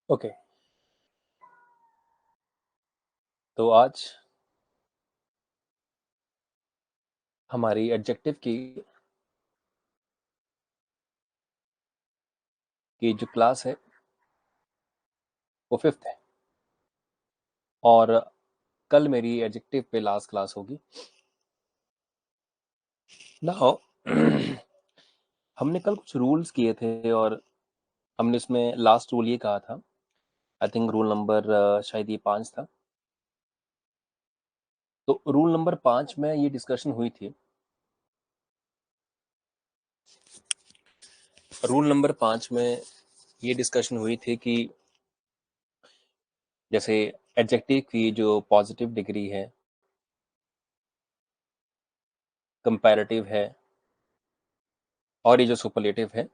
Okay, तो आज हमारी एडजेक्टिव की जो क्लास है वो फिफ्थ है और कल मेरी एडजेक्टिव पे लास्ट क्लास होगी। नाउ हमने कल कुछ रूल्स किए थे और हमने इसमें लास्ट रूल ये कहा था, आई थिंक रूल नंबर शायद ये 5 था। तो रूल नंबर 5 में ये डिस्कशन हुई थी। रूल नंबर 5 में ये डिस्कशन हुई थी कि जैसे एडजेक्टिव की जो पॉजिटिव डिग्री है, कंपैरेटिव है और ये जो सुपरलेटिव है,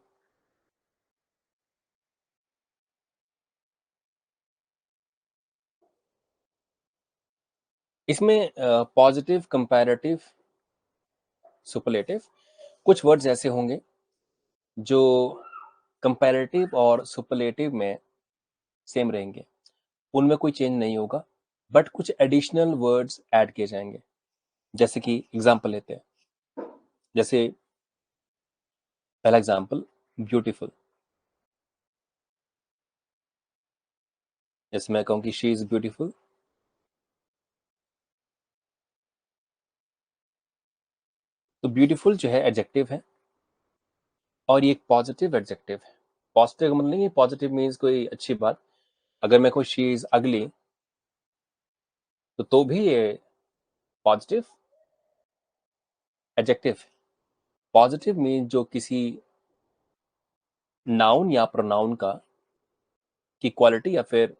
इसमें पॉजिटिव, कंपैरेटिव, सुपरलेटिव कुछ वर्ड्स ऐसे होंगे जो कंपैरेटिव और सुपरलेटिव में सेम रहेंगे, उनमें कोई चेंज नहीं होगा, बट कुछ एडिशनल वर्ड्स ऐड किए जाएंगे। जैसे कि एग्जांपल लेते हैं, जैसे पहला एग्जांपल ब्यूटीफुल। जैसे मैं कहूँ कि शी इज ब्यूटीफुल, तो ब्यूटीफुल जो है एडजेक्टिव है और ये एक पॉजिटिव एडजेक्टिव है। पॉजिटिव का मतलब नहीं पॉजिटिव मीन्स कोई अच्छी बात। अगर मैं कहूँ शी इज अगली तो भी ये पॉजिटिव एडजेक्टिव है। पॉजिटिव मीन्स जो किसी नाउन या प्रोनाउन का की क्वालिटी या फिर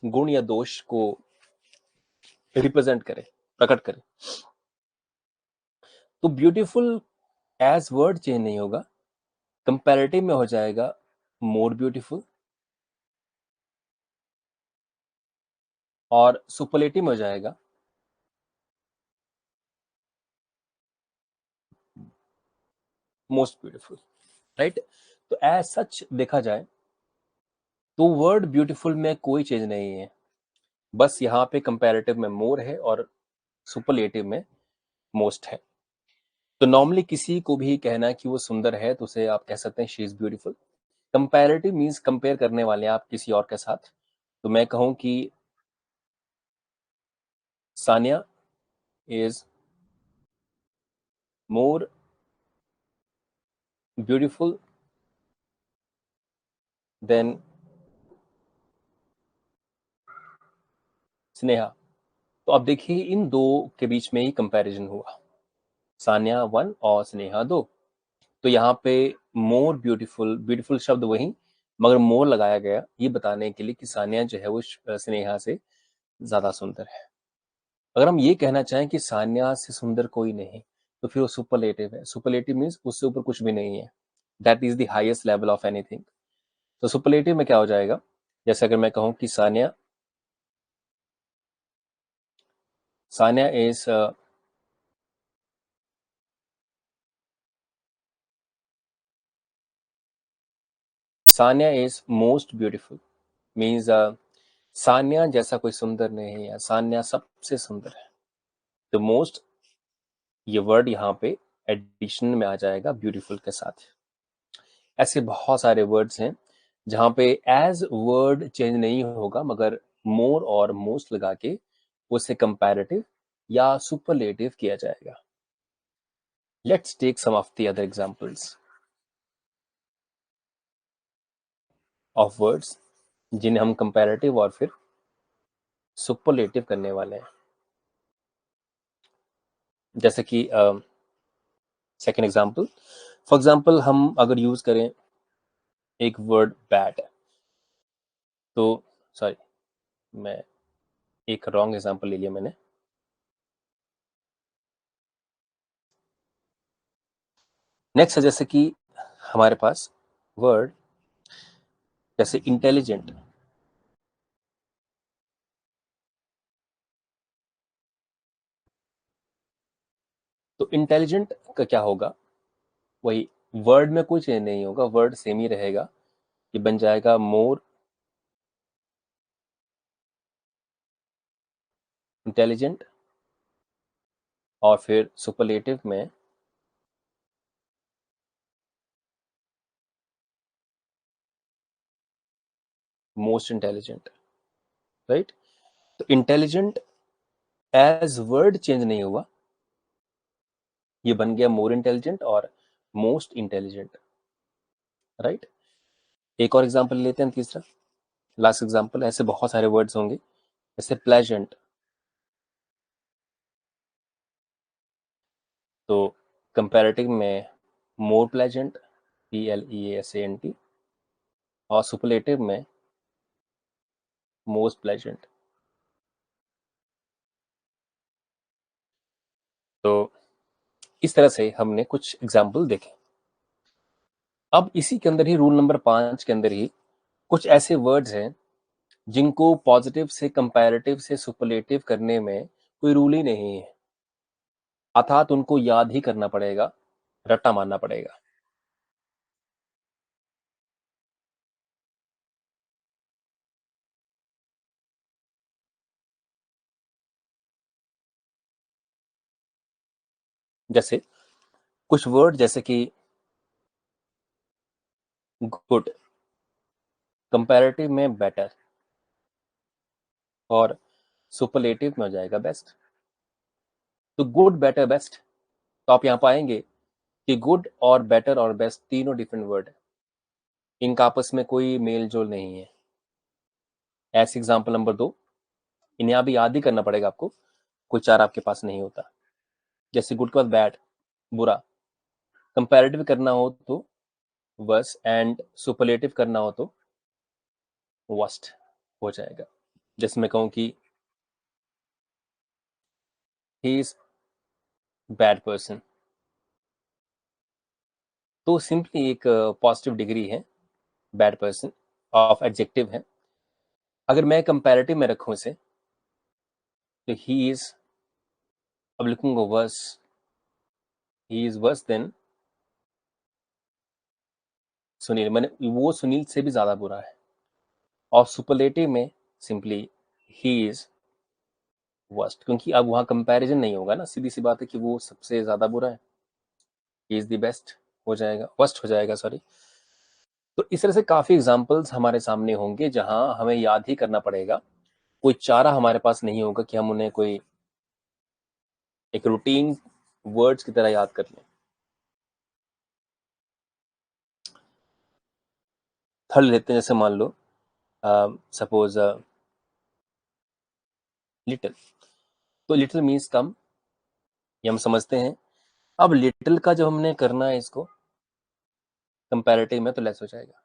गुण या दोष को रिप्रेजेंट करे, प्रकट करे। तो ब्यूटीफुल एज वर्ड चेंज नहीं होगा, कंपैरेटिव में हो जाएगा मोर ब्यूटीफुल और सुपरलेटिव में हो जाएगा मोस्ट ब्यूटीफुल, राइट। तो एज सच देखा जाए तो वर्ड ब्यूटीफुल में कोई चेंज नहीं है, बस यहाँ पे कंपैरेटिव में मोर है और सुपरलेटिव में मोस्ट है। तो नॉर्मली किसी को भी कहना कि वो सुंदर है तो उसे आप कह सकते हैं she is beautiful. Comparative means compare करने वाले हैं आप किसी और के साथ। तो मैं कहूं कि Sania is more beautiful then Sneha. तो अब देखिए इन दो के बीच में ही कंपैरिजन हुआ, सानिया 1 और स्नेहा 2। तो यहाँ पे मोर ब्यूटीफुल, ब्यूटीफुल शब्द वही मगर मोर लगाया गया ये बताने के लिए कि सानिया जो है वो स्नेहा से ज्यादा सुंदर है। अगर हम ये कहना चाहें कि सान्या से सुंदर कोई नहीं तो फिर वो सुपरलेटिव है। सुपरलेटिव मीन्स उससे ऊपर कुछ भी नहीं है, that is the highest level of anything. तो सुपरलेटिव में क्या हो जाएगा, जैसे अगर मैं कहूं कि Sania Sania is Sania is most beautiful means Sania जैसा कोई सुंदर नहीं है, सान्या सबसे सुंदर है। तो मोस्ट ये वर्ड यहाँ पे एडिशन में आ जाएगा ब्यूटीफुल के साथ। ऐसे बहुत सारे वर्ड्स हैं जहां पे एज वर्ड चेंज नहीं होगा मगर मोर और मोस्ट लगा के उसे कंपैरेटिव या सुपरलेटिव किया जाएगा। Let's take some of the other examples of words जिन्हें हम कंपैरेटिव और फिर सुपरलेटिव करने वाले हैं। जैसे कि सेकेंड एग्जांपल, फॉर एग्जांपल हम अगर यूज करें एक वर्ड बैड, तो सॉरी मैं एक रॉन्ग एग्जांपल ले लिया मैंने। नेक्स्ट है जैसे कि हमारे पास वर्ड जैसे इंटेलिजेंट। तो इंटेलिजेंट का क्या होगा, वही वर्ड में कोई चेंज नहीं होगा, वर्ड सेम ही रहेगा। ये बन जाएगा मोर इंटेलिजेंट, और फिर सुपरलेटिव में मोस्ट इंटेलिजेंट, राइट। तो इंटेलिजेंट एज वर्ड चेंज नहीं हुआ, ये बन गया मोर इंटेलिजेंट और मोस्ट इंटेलिजेंट, राइट। एक और एग्जांपल लेते हैं, तीसरा लास्ट एग्जांपल। ऐसे बहुत सारे वर्ड्स होंगे, जैसे प्लेजेंट। तो कंपैरेटिव में मोर प्लेजेंट, PLEASANT, और सुपरलेटिव में मोस्ट प्लेजेंट। तो इस तरह से हमने कुछ एग्जाम्पल देखे। अब इसी के अंदर ही रूल नंबर 5 के अंदर ही कुछ ऐसे वर्ड्स हैं जिनको पॉजिटिव से कंपैरेटिव से सुपरलेटिव करने में कोई रूल ही नहीं है, अर्थात उनको याद ही करना पड़ेगा, रट्टा मारना पड़ेगा। जैसे कुछ वर्ड, जैसे कि गुड, कंपैरेटिव में बेटर, और सुपरलेटिव में हो जाएगा बेस्ट। तो गुड, बेटर, बेस्ट, तो आप यहाँ पाएंगे कि गुड और बेटर और बेस्ट तीनों डिफरेंट वर्ड है, इनका आपस में कोई मेल जोल नहीं है। ऐसे एग्जाम्पल नंबर 2, इन्हें अभी याद ही करना पड़ेगा आपको, कोई चार आपके पास नहीं होता। जैसे गुड के बाद बैड, बुरा, कंपैरेटिव करना हो तो वर्स, एंड सुपरलेटिव करना हो तो वर्स्ट हो जाएगा। जैसे मैं कहूँ कि ही इज बैड पर्सन, तो सिंपली एक पॉजिटिव डिग्री है बैड पर्सन, ऑफ एडजेक्टिव है। अगर मैं कंपैरेटिव में रखूं इसे, तो ही इज, अब लिखूंगा worse, he is worse than Sunil, मैंने वो सुनील से भी ज्यादा बुरा है। और सुपरलेटिव में सिंपली ही इज वर्स्ट, क्योंकि अब वहां कंपैरिजन नहीं होगा ना, सीधी सी बात है कि वो सबसे ज्यादा बुरा है, ही इज द बेस्ट हो जाएगा, वर्स्ट हो जाएगा, सॉरी। तो इस तरह से काफी एग्जांपल्स हमारे सामने होंगे जहां हमें याद ही करना पड़ेगा, कोई चारा हमारे पास नहीं होगा कि हम उन्हें कोई एक रूटीन वर्ड्स की तरह याद कर लें। थर्ड लेते हैं, जैसे मान लो सपोज लिटिल, तो लिटिल मीन्स कम, ये हम समझते हैं। अब लिटिल का जब हमने करना है इसको कंपैरेटिव में, तो लेस हो जाएगा,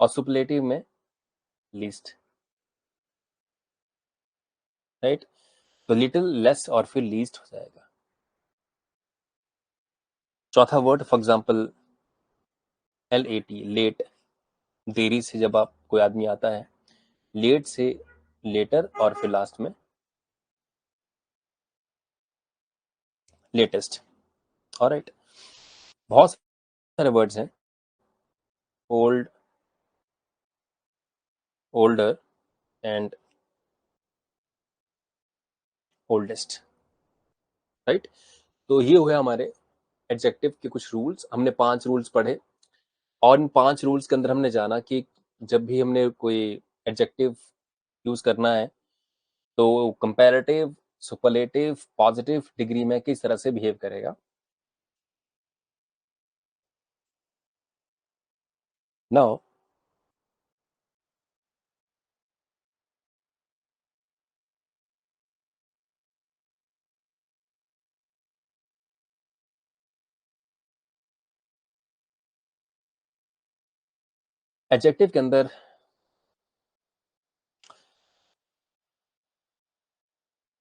और सुपरलेटिव में लीस्ट, राइट। तो लिटिल, लेस, और फिर लीस्ट हो जाएगा। चौथा word, for example LAT, late, देरी से जब आप कोई आदमी आता है, लेट से लेटर, और फिर लास्ट में लेटेस्ट, ऑलराइट। बहुत सारे वर्ड्स हैं, old, older, and oldest, right. तो ये हुए हमारे एडजेक्टिव के कुछ रूल्स। हमने 5 रूल्स पढ़े, और इन 5 रूल्स के अंदर हमने जाना कि जब भी हमने कोई एडजेक्टिव यूज करना है, तो कंपैरेटिव, सुपरलेटिव, पॉजिटिव डिग्री में किस तरह से बिहेव करेगा। नाउ एडजेक्टिव के अंदर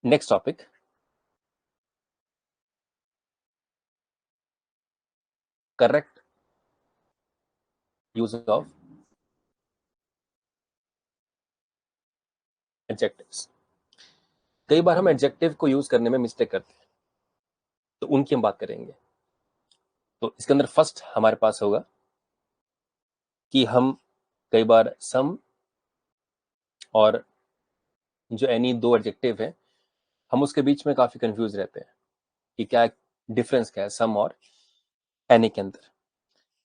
next topic, correct use of adjectives. कई बार हम एडजेक्टिव को यूज करने में मिस्टेक करते हैं, तो उनकी हम बात करेंगे। तो इसके अंदर फर्स्ट हमारे पास होगा कि हम कई बार सम और जो एनी दो एडजेक्टिव है, हम उसके बीच में काफी कंफ्यूज रहते हैं कि क्या डिफरेंस क्या है सम और एनी के अंदर।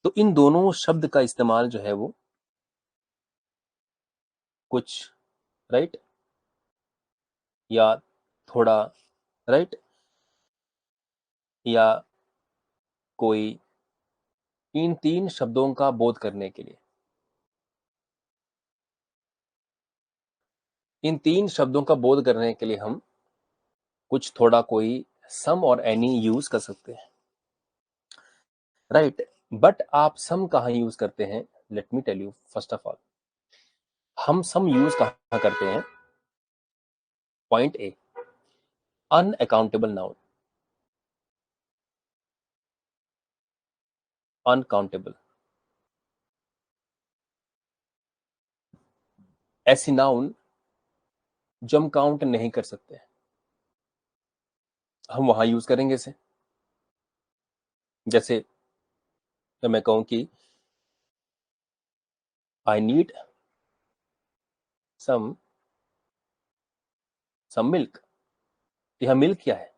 तो इन दोनों शब्द का इस्तेमाल जो है वो कुछ राइट या थोड़ा राइट या कोई इन तीन शब्दों का बोध करने के लिए, इन तीन शब्दों का बोध करने के लिए हम कुछ थोड़ा कोई सम और एनी यूज कर सकते हैं, राइट। बट आप सम कहाँ यूज करते हैं, let me tell you. First of all हम सम यूज कहाँ करते हैं, point A, unaccountable noun, uncountable, ऐसी नाउन जो हम काउंट नहीं कर सकते हैं, हम वहां यूज करेंगे इसे। जैसे मैं कहूं कि I need some some milk. यह मिल्क क्या है,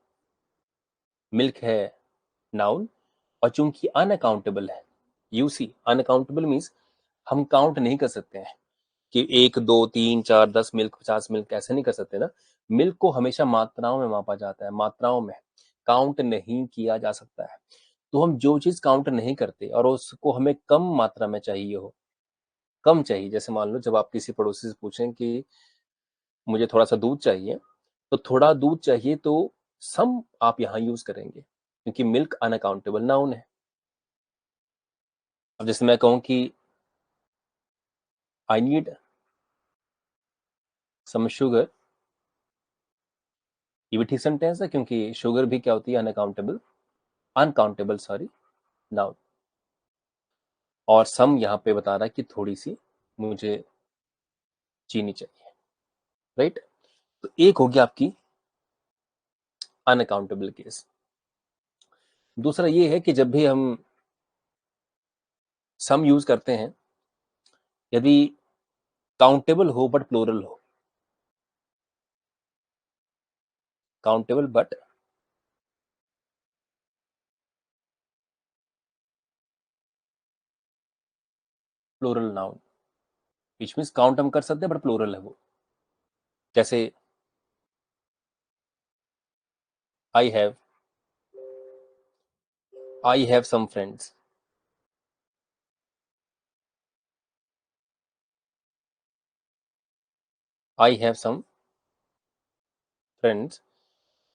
मिल्क है नाउन, और चूंकि अनअकाउंटेबल है, यू सी अनअकाउंटेबल मीन्स हम काउंट नहीं कर सकते हैं कि 1 2 3 4 10 मिल्क 50 मिल्क, ऐसे नहीं कर सकते ना। मिल्क को हमेशा मात्राओं में मापा जाता है, मात्राओं में, काउंट नहीं किया जा सकता है। तो हम जो चीज काउंट नहीं करते और उसको हमें कम मात्रा में चाहिए हो, कम चाहिए, जैसे मान लो जब आप किसी पड़ोसी से पूछें कि मुझे थोड़ा सा दूध चाहिए, तो थोड़ा दूध चाहिए तो सम आप यहाँ यूज करेंगे क्योंकि मिल्क अनअकाउंटेबल नाउन है। अब जैसे मैं कहूं कि आई नीड सम शुगर, ये भी ठीक सेंटेंस है क्योंकि शुगर भी क्या होती है, अनअकाउंटेबल, अनकाउंटेबल सॉरी नाउन। और सम यहाँ पे बता रहा है कि थोड़ी सी मुझे चीनी चाहिए, राइट। तो एक हो गया आपकी अनअकाउंटेबल केस। दूसरा ये है कि जब भी हम सम यूज करते हैं, यदि काउंटेबल हो बट प्लूरल हो, countable but plural noun, which means count हम कर सकते हैं बट प्लूरल है वो। जैसे I have, I have some friends, I have some friends,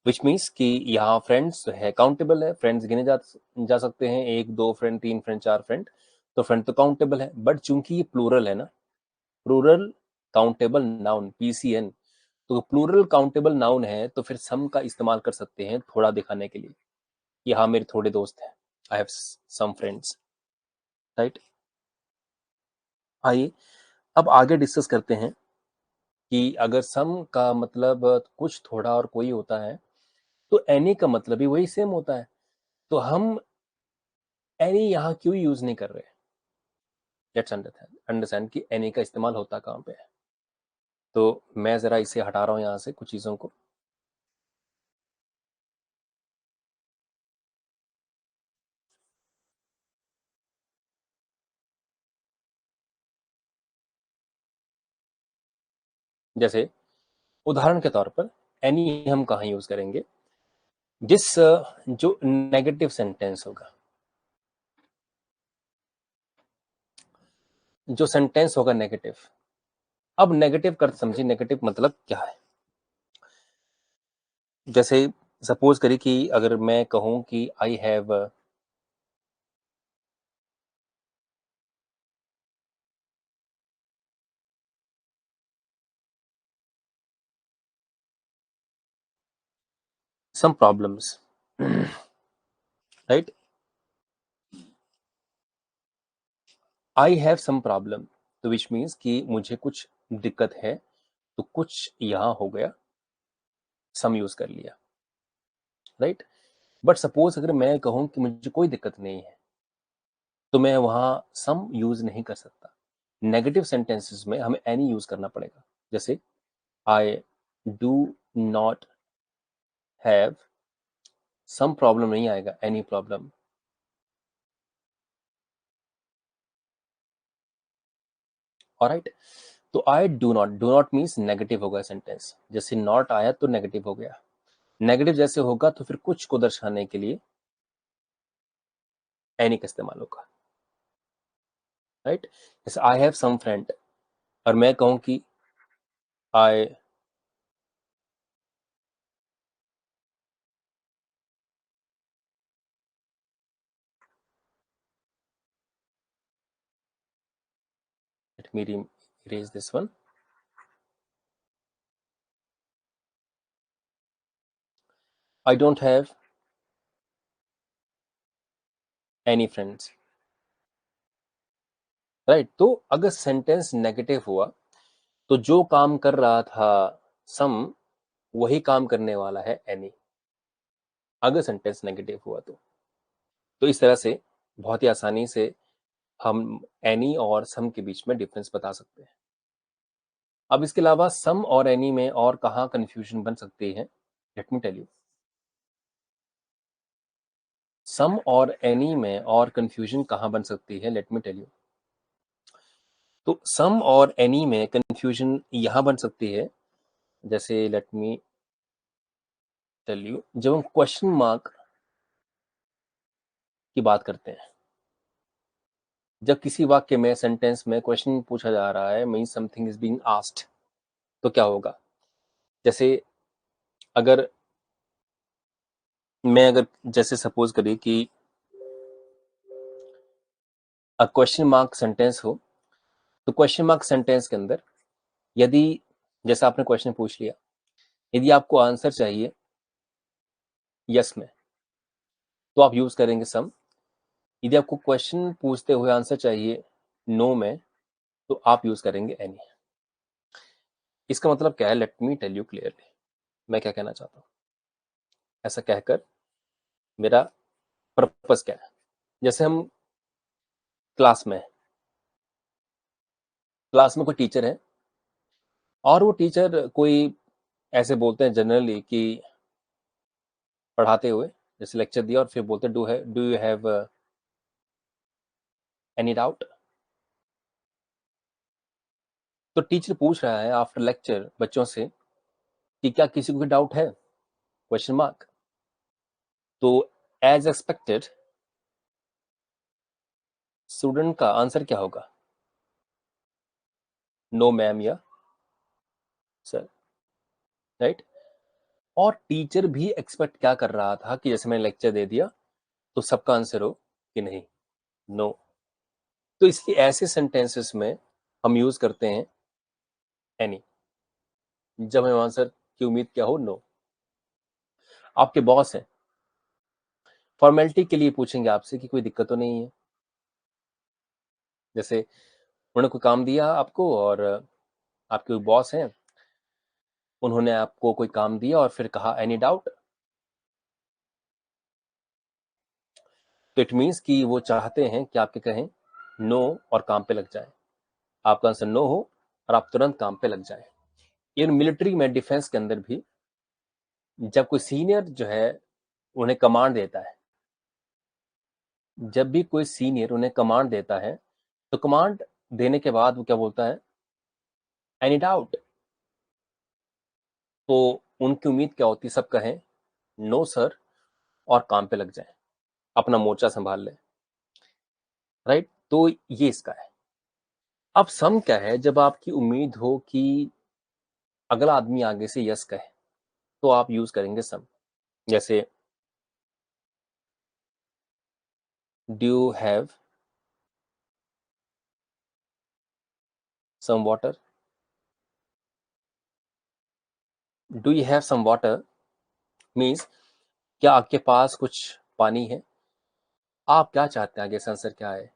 which means कि यहाँ फ्रेंड्स है काउंटेबल है, फ्रेंड्स गिने जा सकते हैं, 1 2 फ्रेंड 3 फ्रेंड 4 फ्रेंड, तो फ्रेंड तो काउंटेबल है। बट चूंकि ये प्लूरल है ना, प्लूरल काउंटेबल नाउन पीसीएन, तो प्लूरल काउंटेबल नाउन है तो फिर सम का इस्तेमाल कर सकते हैं थोड़ा दिखाने के लिए कि हाँ मेरे थोड़े दोस्त हैं, I have some friends, right. आइए अब आगे डिस्कस करते हैं कि अगर सम का मतलब कुछ थोड़ा और कोई होता है, तो एनी का मतलब भी वही सेम होता है। तो हम एनी यहाँ क्यों यूज नहीं कर रहे, लेट्स अंडरस्टैंड कि एनी का इस्तेमाल होता कहाँ पे है। तो मैं जरा इसे हटा रहा हूँ यहाँ से कुछ चीजों को। जैसे उदाहरण के तौर पर एनी हम कहाँ यूज करेंगे, जिस जो नेगेटिव सेंटेंस होगा, जो सेंटेंस होगा नेगेटिव। अब नेगेटिव कर समझिए, नेगेटिव मतलब क्या है। जैसे सपोज करिए कि अगर मैं कहूं कि I have some problems, right, I have some problem, तो विच मीन्स कि मुझे कुछ दिक्कत है, तो कुछ यहां हो गया, सम यूज कर लिया, राइट। बट सपोज अगर मैं कहूं कि मुझे कोई दिक्कत नहीं है, तो मैं वहां सम यूज नहीं कर सकता। नेगेटिव सेंटेंसेस में हमें एनी यूज करना पड़ेगा। जैसे I do not have, some problem नहीं आएगा, एनी प्रॉब्लम। ऑलराइट, तो I do not means negative होगा सेंटेंस। जैसे नॉट आया तो नेगेटिव हो गया। नेगेटिव जैसे होगा तो फिर कुछ को दर्शाने के लिए एनी का इस्तेमाल होगा। राइट, जैसे आई हैव सम फ्रेंड, और मैं कहूं कि I let me erase this one. I don't have any friends. Right, तो अगर सेंटेंस नेगेटिव हुआ तो जो काम कर रहा था सम, वही काम करने वाला है एनी, अगर सेंटेंस नेगेटिव हुआ तो इस तरह से बहुत ही आसानी से हम एनी और सम के बीच में डिफरेंस बता सकते हैं। अब इसके अलावा सम और एनी में और कहाँ कंफ्यूजन बन सकती है, लेट मी टेल यू। सम और एनी में और कंफ्यूजन कहाँ बन सकती है, लेट मी टेल यू। तो सम और एनी में कंफ्यूजन यहां बन सकती है, जैसे लेट मी टेल यू, जब हम क्वेश्चन मार्क की बात करते हैं, जब किसी वाक्य में सेंटेंस में क्वेश्चन पूछा जा रहा है, mean something is being asked, तो क्या होगा। जैसे अगर अगर जैसे सपोज करिए कि क्वेश्चन मार्क सेंटेंस हो, तो क्वेश्चन मार्क सेंटेंस के अंदर यदि, जैसा आपने क्वेश्चन पूछ लिया, यदि आपको आंसर चाहिए यस में, तो आप यूज करेंगे सम। यदि आपको क्वेश्चन पूछते हुए आंसर चाहिए नो में, तो आप यूज करेंगे एनी। इसका मतलब क्या है, let me tell you clearly, मैं क्या कहना चाहता हूं। ऐसा कहकर मेरा पर्पस क्या है। जैसे हम क्लास में कोई टीचर है, और वो टीचर कोई ऐसे बोलते हैं जनरली कि पढ़ाते हुए, जैसे लेक्चर दिया और फिर बोलते do you have any doubt. तो टीचर पूछ रहा है आफ्टर लेक्चर बच्चों से कि क्या किसी को डाउट है, क्वेश्चन मार्क। तो एज एक्सपेक्टेड स्टूडेंट का आंसर क्या होगा, नो मैम या सर। राइट, और टीचर भी एक्सपेक्ट क्या कर रहा था कि जैसे मैंने लेक्चर दे दिया तो सबका आंसर हो कि नहीं, नो। तो इसलिए ऐसे सेंटेंसेस में हम यूज करते हैं एनी, जब हमें आंसर की उम्मीद क्या हो, नो। आपके बॉस हैं, फॉर्मेलिटी के लिए पूछेंगे आपसे कि कोई दिक्कत तो नहीं है। जैसे उन्होंने कोई काम दिया आपको, और आपके कोई बॉस हैं, उन्होंने आपको कोई काम दिया और फिर कहा एनी डाउट, तो इट मीन्स कि वो चाहते हैं कि आपके कहें नो और काम पे लग जाए। आपका आंसर नो हो और आप तुरंत काम पे लग जाए। इन मिलिट्री में, डिफेंस के अंदर भी, जब कोई सीनियर जो है उन्हें कमांड देता है, जब भी कोई सीनियर उन्हें कमांड देता है, तो कमांड देने के बाद वो क्या बोलता है, एनी डाउट। तो उनकी उम्मीद क्या होती है, सब कहें नो सर और काम पे लग जाए, अपना मोर्चा संभाल ले। राइट, तो ये इसका है। अब सम क्या है, जब आपकी उम्मीद हो कि अगला आदमी आगे से यस कहे, तो आप यूज करेंगे सम। जैसे do you have some water. Do you have some water means क्या आपके पास कुछ पानी है। आप क्या चाहते हैं आगे से आंसर क्या है,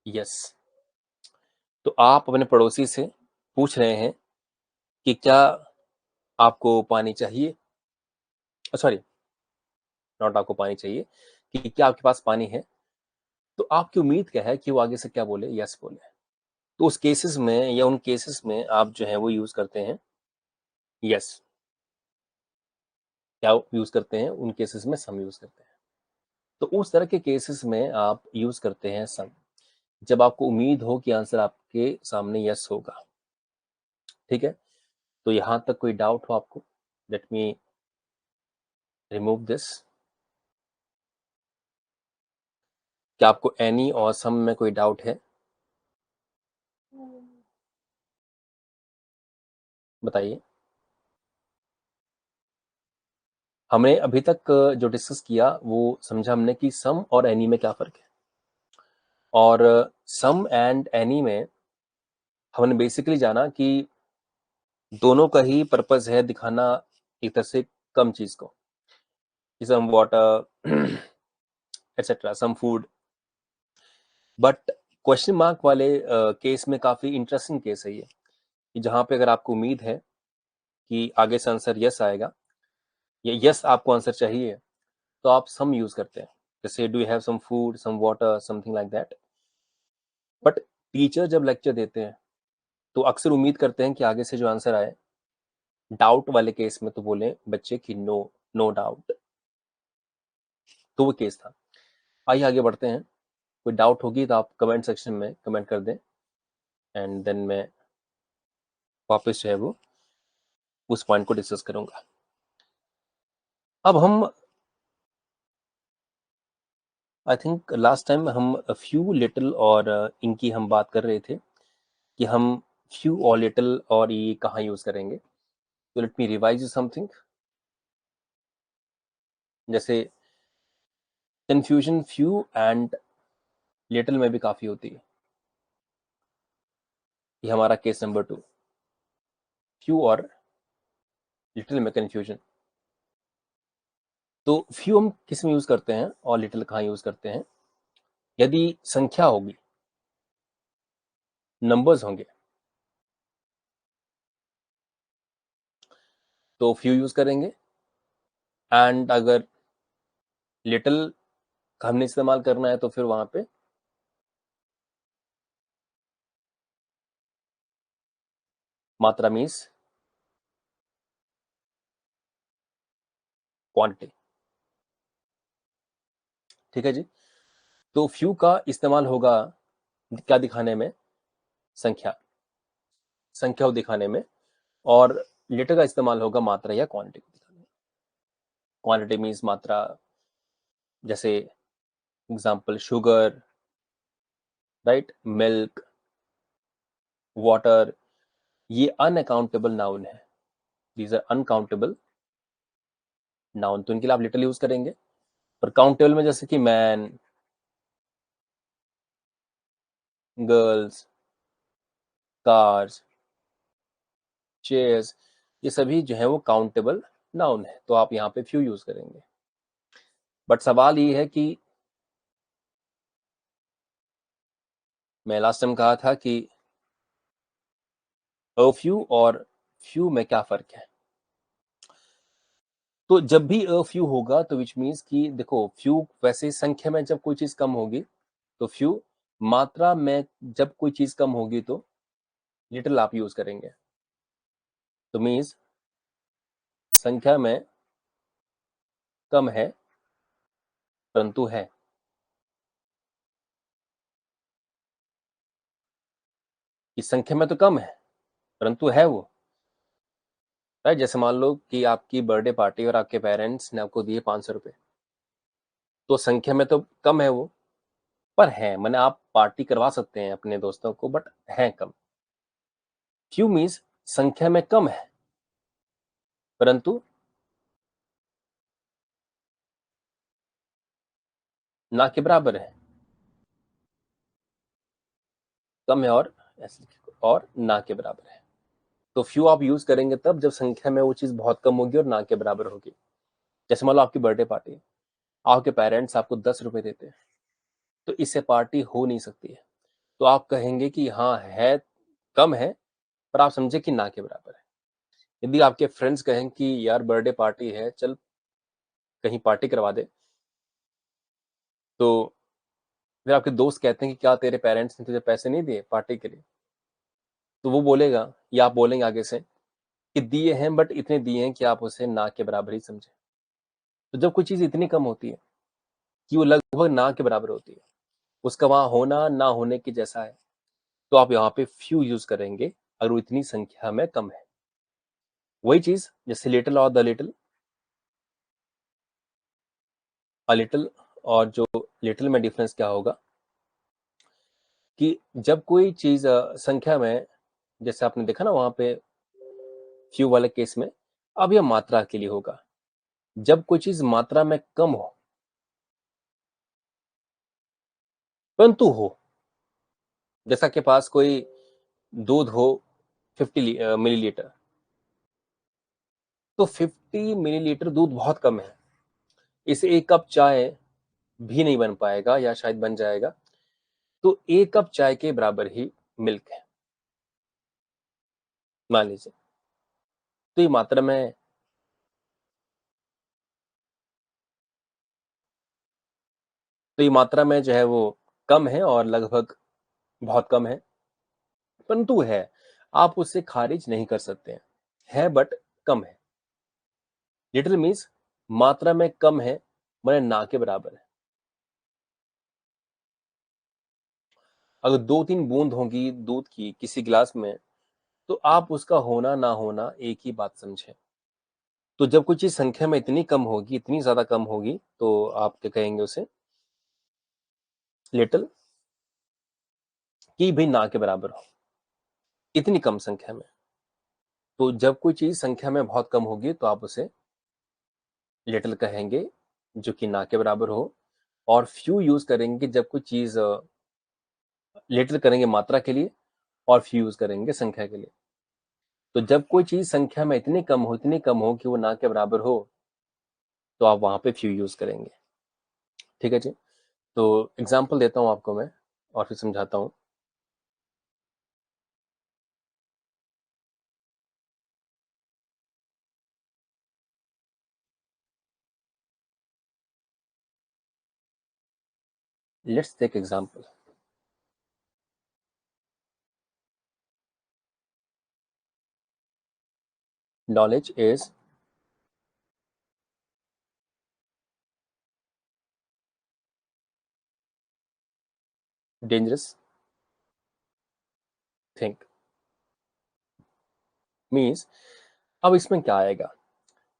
यस। तो आप अपने पड़ोसी से पूछ रहे हैं कि क्या आपको पानी चाहिए, सॉरी नॉट आपको पानी चाहिए, कि क्या आपके पास पानी है, तो आपकी उम्मीद क्या है कि वो आगे से क्या बोले, यस बोले। तो उस केसेस में या उन केसेस में आप जो है वो यूज करते हैं यस। क्या यूज करते हैं उन केसेस में? सम यूज करते हैं। तो उस तरह के केसेस में आप यूज करते हैं सम, जब आपको उम्मीद हो कि आंसर आपके सामने यस होगा। ठीक है, तो यहां तक कोई डाउट हो आपको? Let me remove this. क्या आपको एनी और सम में कोई डाउट है? बताइए। हमने अभी तक जो डिस्कस किया वो समझा हमने कि सम और एनी में क्या फर्क है। और सम एंड एनी में हमने बेसिकली जाना कि दोनों का ही पर्पस है दिखाना एक तरह से कम चीज को, some water etcetera, some food. But question mark वाले केस में काफी इंटरेस्टिंग केस है ये, कि जहां पे अगर आपको उम्मीद है कि आगे से आंसर यस आएगा या यस आपको आंसर चाहिए, तो आप सम यूज करते हैं, जैसे do you have some food, some water, something like that. But teacher जब लेक्चर देते हैं तो अक्सर उम्मीद करते हैं कि आगे से जो आंसर आए, डाउट वाले केस में तो बोले बच्चे कि नो, नो डाउट। तो वो केस था। आइए आगे बढ़ते हैं। कोई डाउट होगी तो आप कमेंट सेक्शन में कमेंट कर दें, एंड देन मैं वापस जो है वो उस पॉइंट को डिस्कस करूंगा। अब हम, आई थिंक लास्ट टाइम हम फ्यू लिटिल और इनकी हम बात कर रहे थे कि हम फ्यू और लिटिल और ये कहाँ यूज करेंगे। तो let me revise you something. जैसे कंफ्यूजन फ्यू एंड लिटिल में भी काफी होती है। ये हमारा केस नंबर 2, फ्यू और लिटिल में कंफ्यूजन। तो फ्यू हम किस में यूज करते हैं और लिटिल कहाँ यूज करते हैं? यदि संख्या होगी, नंबर्स होंगे, तो फ्यू यूज करेंगे। एंड अगर लिटिल का हमने इस्तेमाल करना है तो फिर वहां पे मात्रा मीन्स क्वांटिटी। ठीक है जी। तो फ्यू का इस्तेमाल होगा क्या दिखाने में? संख्या, संख्या को दिखाने में। और लिटिल का इस्तेमाल होगा मात्रा या क्वांटिटी को दिखाने में। क्वांटिटी मीन्स मात्रा, जैसे example sugar, right, milk, water. ये अनअकाउंटेबल नाउन है, दीज आर अनकाउंटेबल नाउन, तो इनके लिए आप लिटिल यूज करेंगे। और काउंटेबल में जैसे कि मैन, गर्ल्स, कार्स, चेयर्स, ये सभी जो है वो काउंटेबल नाउन है, तो आप यहाँ पे फ्यू यूज करेंगे। बट सवाल ये है कि मैं लास्ट टाइम कहा था कि अ फ्यू और फ्यू में क्या फर्क है। तो जब भी अ फ्यू होगा तो विच मीन्स कि देखो, फ्यू वैसे संख्या में जब कोई चीज कम होगी तो फ्यू, मात्रा में जब कोई चीज कम होगी तो लिटिल आप यूज करेंगे। तो मीन्स संख्या में कम है परंतु है। इस संख्या में तो कम है परंतु है वो, राइट। जैसे मान लो कि आपकी बर्थडे पार्टी और आपके पेरेंट्स ने आपको दिए 500 रुपए, तो संख्या में तो कम है वो, पर है, मैंने आप पार्टी करवा सकते हैं अपने दोस्तों को, बट है कम। फ्यू मीन्स संख्या में कम है परंतु ना के बराबर है। कम है और ऐसे और ना के बराबर है। तो फ्यू आप यूज करेंगे तब जब संख्या में वो चीज बहुत कम होगी और ना के बराबर होगी। जैसे मान लो आपकी बर्थडे पार्टी है, आपके पेरेंट्स आपको 10 रुपए देते हैं, तो इससे पार्टी हो नहीं सकती है। तो आप कहेंगे कि हाँ है, कम है, पर आप समझे कि ना के बराबर है। यदि आपके फ्रेंड्स कहें कि यार बर्थडे पार्टी है, चल कहीं पार्टी करवा दे, तो फिर आपके दोस्त कहते हैं कि क्या तेरे पेरेंट्स ने तुझे पैसे नहीं दिए पार्टी के लिए, तो वो बोलेगा या आप बोलेंगे आगे से कि दिए हैं, बट इतने दिए हैं कि आप उसे ना के बराबर ही समझे। तो जब कोई चीज इतनी कम होती है कि वो लगभग ना के बराबर होती है, उसका वहां होना ना होने के जैसा है, तो आप यहाँ पे फ्यू यूज करेंगे अगर वो इतनी संख्या में कम है। वही चीज जैसे लिटिल और द लिटिल, अ लिटिल और जो लिटिल में डिफरेंस क्या होगा कि जब कोई चीज संख्या में, जैसे आपने देखा ना वहां पे फ्यू वाले केस में, अब यह मात्रा के लिए होगा। जब कोई चीज मात्रा में कम हो परंतु हो, जैसा के पास कोई दूध हो 50 मिलीलीटर, तो 50 मिलीलीटर दूध बहुत कम है, इसे एक कप चाय भी नहीं बन पाएगा या शायद बन जाएगा, तो एक कप चाय के बराबर ही मिल्क है मान लीजिए। तो ये मात्रा में, तो ये मात्रा में जो है वो कम है और लगभग बहुत कम है, परंतु है, आप उससे खारिज नहीं कर सकते हैं, है बट कम है। लिटिल मीन्स मात्रा में कम है, मैंने ना के बराबर है। अगर 2-3 बूंद होगी दूध की किसी गिलास में, तो आप उसका होना ना होना एक ही बात समझें। तो जब कोई चीज संख्या में इतनी कम होगी, इतनी ज्यादा कम होगी, तो आप क्या कहेंगे उसे, लिटिल, कि भाई ना के बराबर हो, इतनी कम संख्या में। तो जब कोई चीज संख्या में बहुत कम होगी तो आप उसे लिटिल कहेंगे, जो कि ना के बराबर हो। और फ्यू यूज करेंगे जब कोई चीज, लिटिल करेंगे मात्रा के लिए और फ्यू यूज करेंगे संख्या के लिए। तो जब कोई चीज संख्या में इतनी कम हो, इतनी कम हो कि वो ना के बराबर हो, तो आप वहां पे फ्यू यूज करेंगे। ठीक है जी। तो एग्जाम्पल देता हूं आपको मैं और फिर समझाता हूं। Let's take example. Knowledge is dangerous thing. Means अब इसमें क्या आएगा,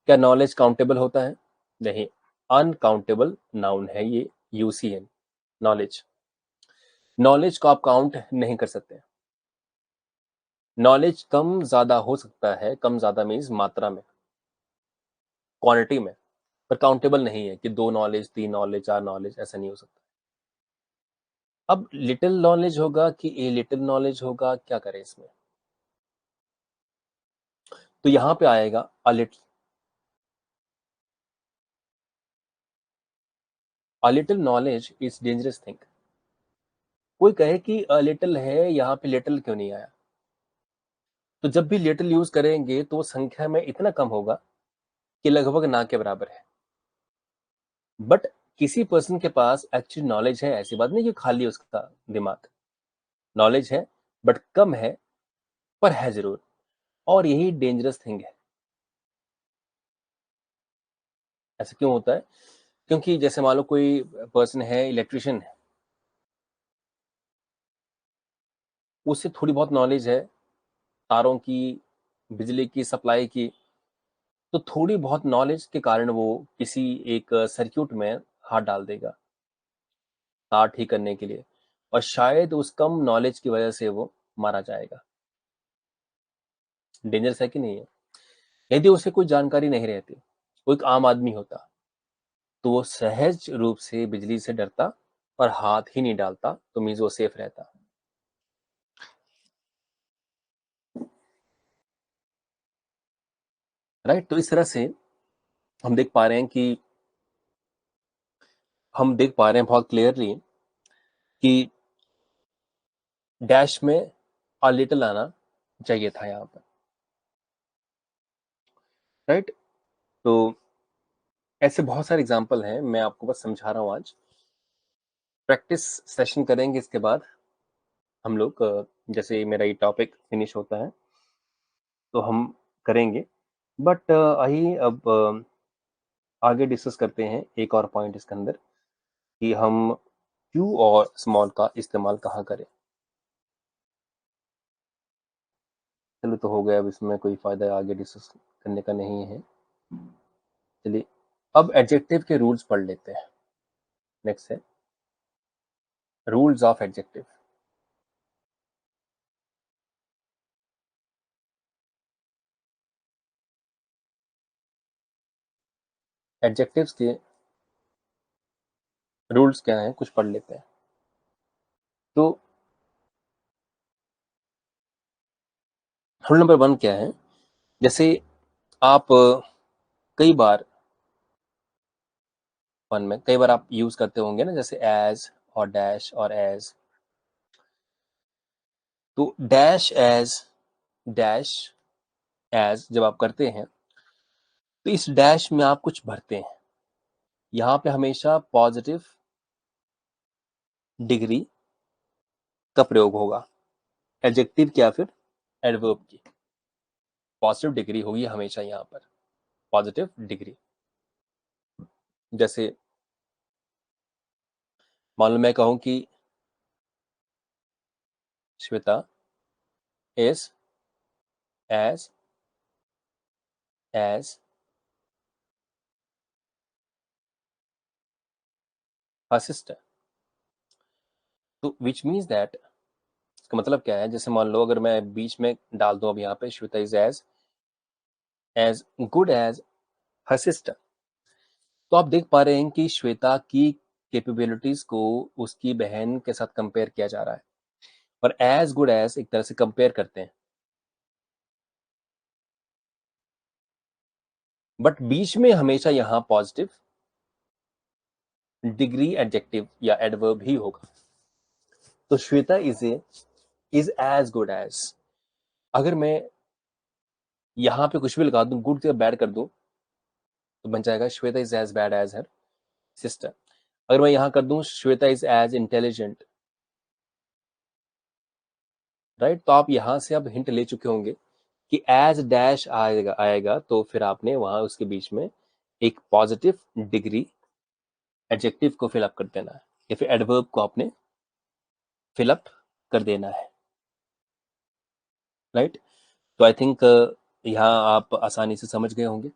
क्या नॉलेज काउंटेबल होता है? नहीं, अनकाउंटेबल नाउन है ये, यूसीएन, नॉलेज। नॉलेज को आप काउंट नहीं कर सकते। नॉलेज कम ज्यादा हो सकता है, कम ज्यादा मीन्स मात्रा में, क्वांटिटी में, पर काउंटेबल नहीं है कि 2 नॉलेज, 3 नॉलेज, 4 नॉलेज, ऐसा नहीं हो सकता। अब लिटिल नॉलेज होगा कि ए लिटिल नॉलेज होगा, क्या करें इसमें? तो यहां पे आएगा a little. A little knowledge is dangerous thing. कोई कहे कि अ लिटिल है, यहाँ पे लिटिल क्यों नहीं आया? तो जब भी लिटिल यूज करेंगे तो वो संख्या में इतना कम होगा कि लगभग ना के बराबर है। बट किसी पर्सन के पास एक्चुअली नॉलेज है, ऐसी बात नहीं कि खाली उसका दिमाग, नॉलेज है बट कम है, पर है जरूर, और यही डेंजरस थिंग है। ऐसा क्यों होता है? क्योंकि जैसे मान लो कोई पर्सन है, इलेक्ट्रिशियन है, उससे थोड़ी बहुत नॉलेज है तारों की, बिजली की सप्लाई की, तो थोड़ी बहुत नॉलेज के कारण वो किसी एक सर्क्यूट में हाथ डाल देगा तार ठीक करने के लिए, और शायद उस कम नॉलेज की वजह से वो मारा जाएगा। डेंजरस है कि नहीं है? यदि उसे कोई जानकारी नहीं रहती, वो एक आम आदमी होता, तो वो सहज रूप से बिजली से डरता और हाथ ही नहीं डालता, तो मीन्स वो सेफ रहता। राइट? तो इस तरह से हम देख पा रहे हैं कि, हम देख पा रहे हैं बहुत क्लियरली कि डैश में अ लिटिल आना चाहिए था यहाँ पर। राइट? तो ऐसे बहुत सारे एग्जाम्पल हैं, मैं आपको बस समझा रहा हूँ। आज प्रैक्टिस सेशन करेंगे, इसके बाद हम लोग जैसे मेरा ये टॉपिक फिनिश होता है तो हम करेंगे। बट आइए अब आगे डिस्कस करते हैं एक और पॉइंट इसके अंदर कि हम क्यू और स्मॉल का इस्तेमाल कहाँ करें। चलो, तो हो गया, अब इसमें कोई फायदा आगे डिस्कस करने का नहीं है। चलिए, अब एडजेक्टिव के रूल्स पढ़ लेते हैं। नेक्स्ट है रूल्स ऑफ एडजेक्टिव। एडजेक्टिव्स के रूल्स क्या हैं, कुछ पढ़ लेते हैं। तो रूल नंबर 1 क्या है? जैसे आप कई बार वन में कई बार आप यूज करते होंगे ना, जैसे एज और डैश और एज। तो डैश एज जब आप करते हैं तो इस डैश में आप कुछ भरते हैं। यहाँ पे हमेशा पॉजिटिव डिग्री का प्रयोग होगा। एडजेक्टिव क्या, फिर एडवर्ब की पॉजिटिव डिग्री होगी हमेशा यहाँ पर, पॉजिटिव डिग्री। जैसे मान लो मैं कहूं कि Shweta is as as her sister. तो विच मीन्स दैट, इसका मतलब क्या है? जैसे मान लो अगर मैं बीच में डाल दूं अब यहाँ पे Shweta is as good as her sister, तो आप देख पा रहे हैं कि श्वेता की कैपेबिलिटीज को उसकी बहन के साथ कंपेयर किया जा रहा है, और एज गुड एज एक तरह से कंपेयर करते हैं। बट बीच में हमेशा यहाँ पॉजिटिव डिग्री एडजेक्टिव या एडवर्ब ही होगा। तो Shweta is as good as, अगर मैं यहाँ पे कुछ भी लगा दूं, गुड या बैड कर दूं, तो बन जाएगा Shweta is as bad as her sister. अगर मैं यहाँ कर दूं Shweta is as intelligent, right, तो आप यहाँ से अब हिंट ले चुके होंगे कि एज डैश आएगा आएगा तो फिर आपने वहां उसके बीच में एक पॉजिटिव डिग्री एडजेक्टिव को फिलअप कर देना है, या फिर एडवर्ब को आपने फिलअप कर देना है, राइट। तो आई थिंक यहाँ आप आसानी से समझ गए होंगे।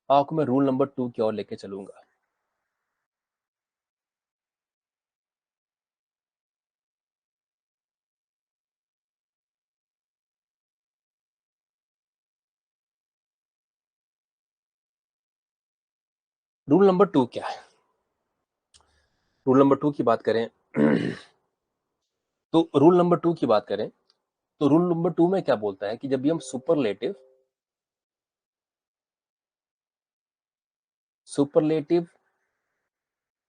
आपको मैं रूल नंबर 2 की ओर लेके चलूंगा। रूल नंबर 2 क्या है? रूल नंबर 2 की बात करें तो रूल नंबर 2 की बात करें तो रूल नंबर 2 में क्या बोलता है कि जब भी हम superlative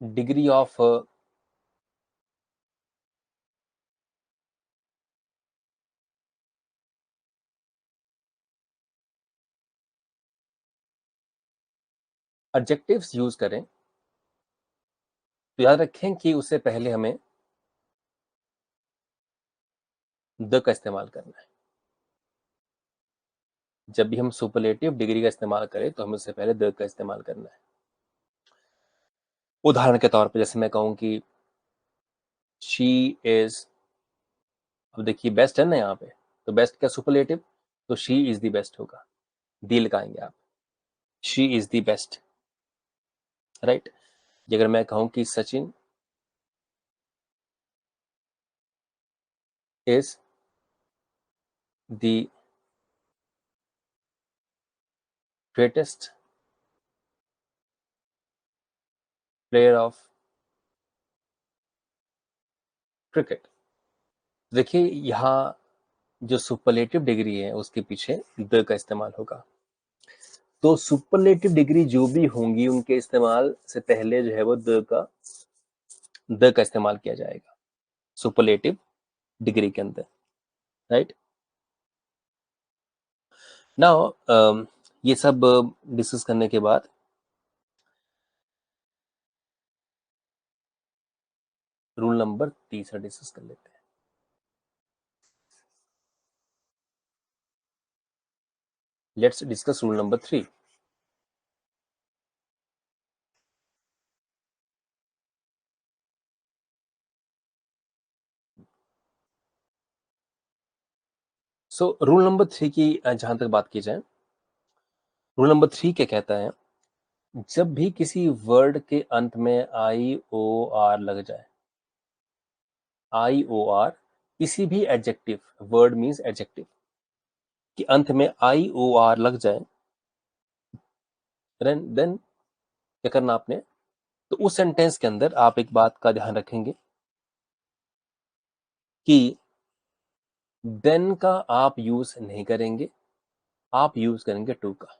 degree of adjectives use करें, तो याद रखें कि उससे पहले हमें द का इस्तेमाल करना है। जब भी हम सुपरलेटिव डिग्री का इस्तेमाल करें तो हमें उससे पहले द का इस्तेमाल करना है। उदाहरण के तौर पे जैसे मैं कहूं कि शी इज, अब देखिए बेस्ट है ना यहाँ पे, तो बेस्ट क्या सुपरलेटिव, तो शी इज द बेस्ट होगा, दी लगाएंगे आप, she is the best, right. अगर मैं कहूं कि Sachin is the greatest player of cricket, देखिए यहाँ जो सुपरलेटिव डिग्री है उसके पीछे द का इस्तेमाल होगा। तो सुपरलेटिव डिग्री जो भी होंगी उनके इस्तेमाल से पहले जो है वो द का इस्तेमाल किया जाएगा सुपरलेटिव डिग्री के अंदर, राइट। नाउ ये सब डिस्कस करने के बाद रूल नंबर तीसरा डिस्कस कर लेते हैं। Let's discuss rule number 3। So rule number 3 की जहां तक बात की जाए, रूल नंबर 3 क्या कहता है, जब भी किसी वर्ड के अंत में आई ओ आर लग जाए, आई ओ आर, किसी भी एडजेक्टिव, वर्ड मीन्स एडजेक्टिव के अंत में आई ओ आर लग जाए, देन क्या करना आपने, तो उस सेंटेंस के अंदर आप एक बात का ध्यान रखेंगे कि देन का आप यूज नहीं करेंगे, आप यूज करेंगे टू का।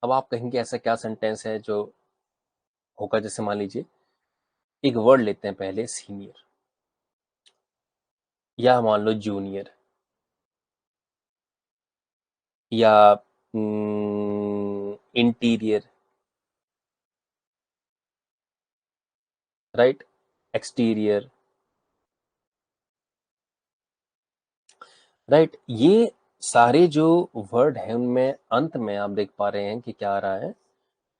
अब आप कहेंगे ऐसा क्या सेंटेंस है जो होगा, जैसे मान लीजिए एक वर्ड लेते हैं पहले, सीनियर, या मान लो जूनियर, या इंटीरियर, राइट, एक्सटीरियर, राइट। ये सारे जो वर्ड हैं उनमें अंत में आप देख पा रहे हैं कि क्या आ रहा है,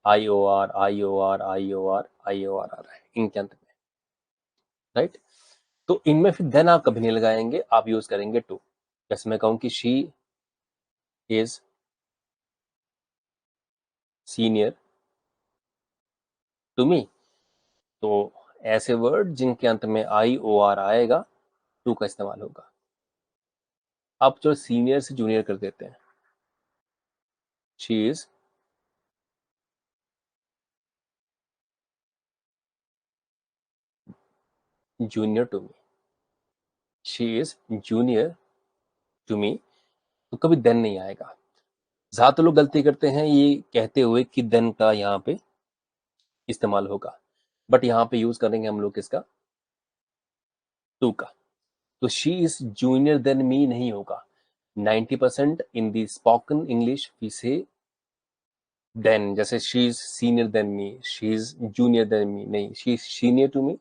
आई ओ आर, आई ओ आर, आई ओ आर, आई ओ आर आ रहा है इनके अंत में, राइट। तो इनमें फिर देन आप कभी नहीं लगाएंगे, आप यूज करेंगे टू। जैसे मैं कहूं कि she is senior to me, तो ऐसे वर्ड जिनके अंत में आई ओ आर आएगा, टू का इस्तेमाल होगा। अब जो सीनियर से जूनियर कर देते हैं, she is junior to me, she is junior to me, तो कभी देन नहीं आएगा। ज्यादातर लोग गलती करते हैं ये कहते हुए कि देन का यहाँ पे इस्तेमाल होगा, बट यहाँ पे यूज करेंगे हम लोग किसका, टू का। तो she is junior than me नहीं होगा। 90% in the spoken English we say than, जैसे she is senior than me, she is junior than me, नहीं, she is senior to me,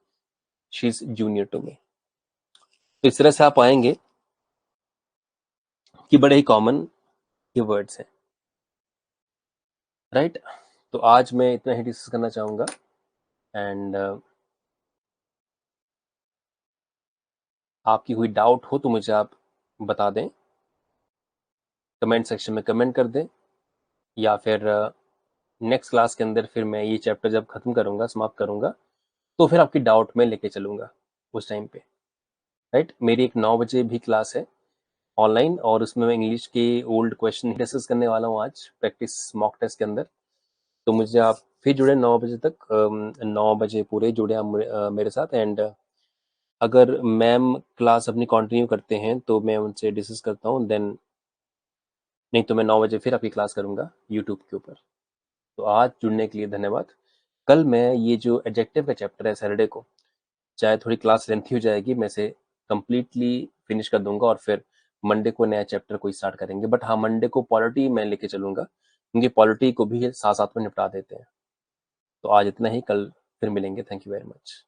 she is junior to me. तो इस तरह से आप आएंगे कि बड़े ही कॉमन ये वर्ड्स हैं, राइट। तो आज मैं इतना ही डिस्कस करना चाहूंगा, एंड आपकी कोई डाउट हो तो मुझे आप बता दें, कमेंट सेक्शन में कमेंट कर दें, या फिर नेक्स्ट क्लास के अंदर फिर मैं ये चैप्टर जब खत्म करूंगा, समाप्त करूंगा, तो फिर आपकी डाउट में लेके चलूंगा उस टाइम पे, राइट। मेरी एक 9 बजे भी क्लास है ऑनलाइन, और उसमें मैं इंग्लिश के ओल्ड क्वेश्चन डिस्कस करने वाला हूँ आज प्रैक्टिस मॉक टेस्ट के अंदर। तो मुझे आप फिर जुड़े 9 बजे तक, 9 बजे पूरे जुड़े आप मेरे साथ। एंड अगर मैम क्लास अपनी कंटिन्यू करते हैं तो मैं उनसे डिस्कस करता हूँ, देन नहीं तो मैं 9 बजे फिर आपकी क्लास करूंगा यूट्यूब के ऊपर। तो आज जुड़ने के लिए धन्यवाद। कल मैं ये जो एडजेक्टिव का चैप्टर है सैटरडे को, चाहे थोड़ी क्लास लेंथी हो जाएगी, मैं इसे कंप्लीटली फिनिश कर दूंगा, और फिर मंडे को नया चैप्टर को स्टार्ट करेंगे। बट हाँ, मंडे को पॉलिटी मैं लेके चलूंगा, क्योंकि पॉलिटी को भी साथ साथ में निपटा देते हैं। तो आज इतना ही, कल फिर मिलेंगे। Thank you very much.